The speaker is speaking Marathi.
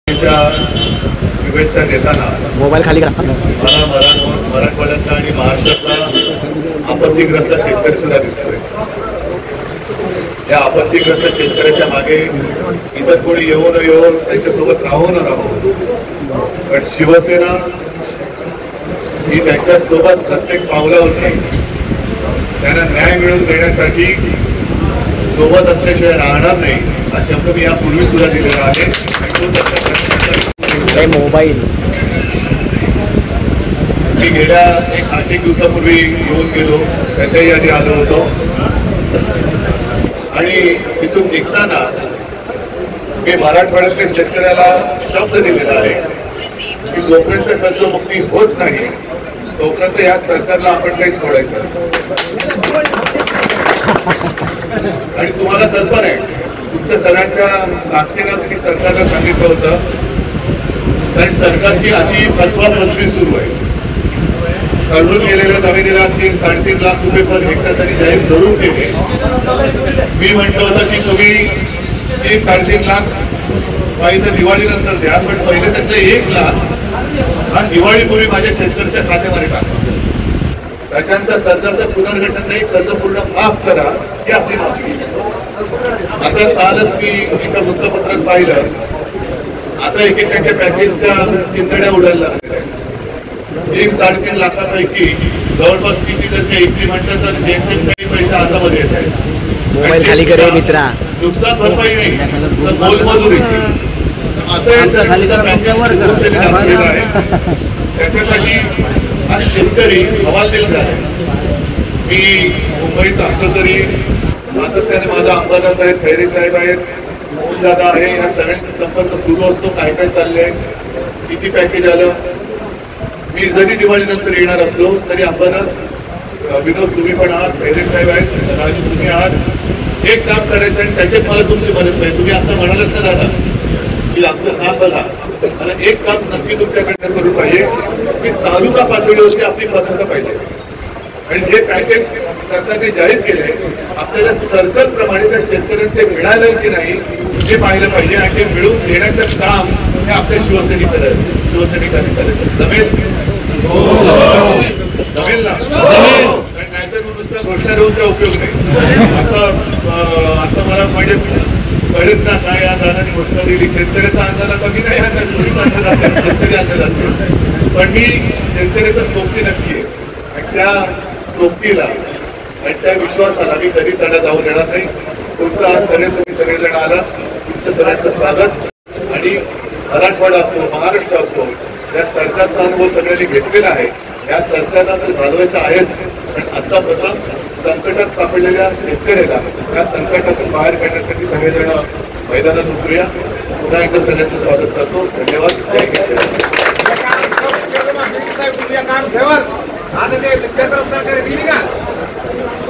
शुभेच्छा देताना मोबाईल खाली करा. मला मराठवाड्यातला आणि महाराष्ट्रातला आपत्तीग्रस्त शेतकरी सुद्धा दिसतोय. या आपत्तीग्रस्त शेतकऱ्याच्या मागे इतर कोणी येऊ न येऊ, त्यांच्यासोबत राहू न राहू, पण शिवसेना ही त्यांच्यासोबत प्रत्येक पावलावरती त्यांना न्याय मिळवून देण्यासाठी सोबत असल्याशिवाय राहणार नाही हा शब्द मी यापूर्वी सुद्धा दिलेला आहे. मोबाईल मी गेल्या एक दिवसापूर्वी येऊन गेलो, त्याच्याही आधी आलो होतो आणि तिथून निघताना मी मराठवाड्यातल्या शेतकऱ्याला शब्द दिलेला आहे की जोपर्यंत कर्जमुक्ती होत नाही तोपर्यंत या सरकारला आपण काही सोडायचं. आणि तुम्हाला कल्पना आहे, तुमच्या सगळ्यांच्या ताकदीनं तुम्ही सरकारला सांगितलं होतं, कारण सरकारची अशी फसवाफसवी सुरू आहे. कळून गेलेल्या जमिनीला 3-3.5 लाख रुपये पर हेक्टर तरी जाहीर जरूर केले. मी म्हटलं होतं की तुम्ही 3-3.5 लाख पाहिजे दिवाळीनंतर द्या, पण पहिले त्यातले 1 लाख हा दिवाळीपूर्वी माझ्या शेतकऱ्याच्या खात्यामध्ये टाका. त्याच्यानंतर कर्जाचं पुनर्गठन नाही, कर्ज पूर्ण माफ करा ही आपली मागणी. आता कालच मी एका वृत्तपत्रात पाहिलं, आता एकेकाच्या पॅकेजच्या चिंतड्या उडायला लागलेल्या आहेत. 1-3.5 लाखापैकी जवळपास किती जर काही इकली म्हटलं तर काही पैसे हातामध्ये येत आहेत. मोबाईल खाली करे मित्रा. नुकसान भरपाई नाही तर मोलमजुरी असं आहे. त्याच्यासाठी आज शेतकरी हवालदिल झाले. मी मुंबईत असलो तरी सातत्याने माझा अंबादार साहेब, खैरे साहेब आहेत, दादा आहे, या सगळ्यांचा संपर्क सुरू असतो. काय काय चाललंय, किती पॅकेज आलं. मी जरी दिवाळीनंतर येणार असलो तरी अंबादार, विनोद तुम्ही पण आहात, खैरे साहेब आहेत, राजू तुम्ही आहात, एक काम करायचं आणि त्याच्यात मला तुमची मदत पाहिजे. तुम्ही आता म्हणालच ना दादा की आमचं काम बघा, मला एक काम नक्की तुमच्याकडनं करून पाहिजे की तालुका पातळीवरती आपली पद्धत पाहिजे. आणि जे पॅकेज सरकारने जाहीर केले आपल्याला सरकारप्रमाणे त्या शेतकऱ्यांचे मिळालं की नाही हे पाहिलं पाहिजे. आणि ते मिळवून देण्याचं काम हे आपल्या शिवसैनिकांनी करायचं. जमेल ना? नाहीतर नुसत्या घोषणा देऊनचा उपयोग नाही. आता मला म्हणजे कळेच ना काय या दादाने घोषणा दिली. शेतकऱ्याचा अंदाज कमी नाही, शेतकरी अंदाज. पण मी शेतकऱ्याचं सोबती नक्की आहे आणि त्या सोबतीला आणि त्या विश्वासाला मी कधी तडा जाऊ देणार नाही. तुमचं आजपर्यंत तुम्ही सगळेजण आला, तुमचं सगळ्यांचं स्वागत. आणि मराठवाडा असो, महाराष्ट्र असो, या सरकारचा अनुभव सगळ्यांनी घेतलेला आहे. या सरकारला तर घालवायचं आहेच, पण आता प्रथम संकटात सापडलेल्या शेतकऱ्याला या संकटातून बाहेर काढण्यासाठी सगळेजण मैदानात उतरूया. पुन्हा एकदा सगळ्यांचं स्वागत करतो. धन्यवाद. केंद्र सरकार दिली का